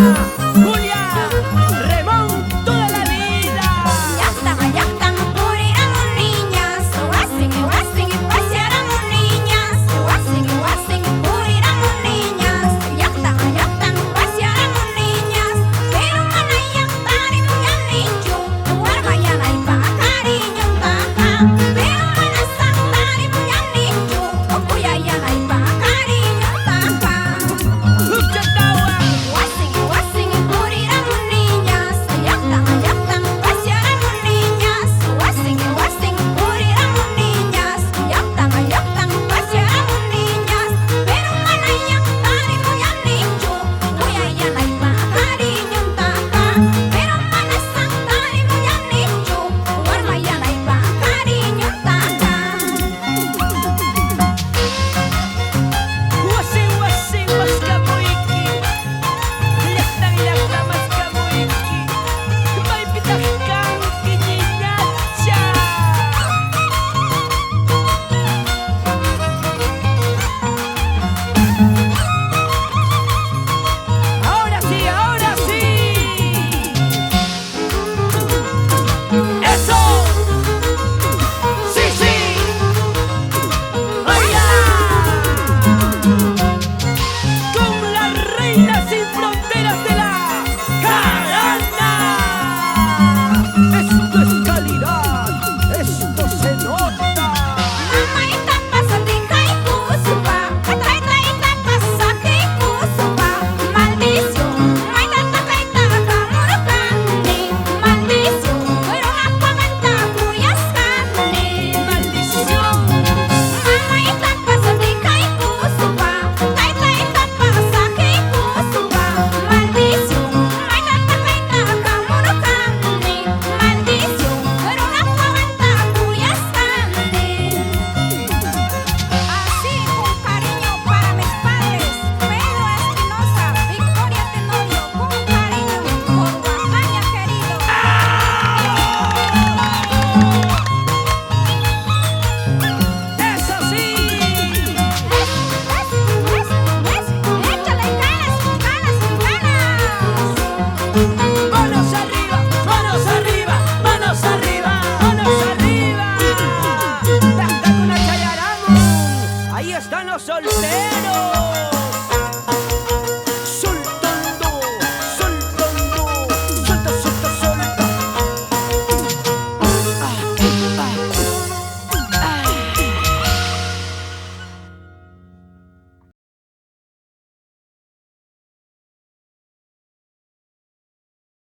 Julia, Remón, toda la vida. Ya están por ir a las niñas. Guasing, paseáramos niñas. Guasing, por ir a las niñas. Ya están, paseáramos niñas. Pero mana yang tari punya ninju. Luar bayana ipa cariño taka. Pero mana sang tari punya ninju. Oku ya ipa cariño taka. Uchatawa, Guasing, por ir a las niñas. Ya están, paseáramos niñas. Guasing, por ir a las niñas. Ya están, paseáramos niñas. Pero mana yang tari punya ninju. Kuya ipa cariño taka. Pero mana sang tari punya ninju. Luar bayana ipa cariño taka. wasing mas kamuiki. Ilakta mas kamuiki. May pitak kang kininatsa. Ahora sí, ahora sí. ¡Eso! ¡Sí, sí! ¡Oiga! Con la reina sin fronteras de la jarana. Esto es calidad, esto se nota. Mama ita pasatika ikusupa, kata ita pasaki ikusupa. Maldición, maita takaita kamurukani. Maldición, pero apaganta kuyaskani. Maldición, Mama ita pasatika ikusupa, kata ita pasaki ikusupa. Maldición, maita takaita kamurukani. Maldición, pero apaganta kuyaskani. Así con cariño para mis padres, Pedro Espinosa, Victoria Tenorio, con cariño por Oaxaca querido. eso sí. Échale ganas, ganas, ganas.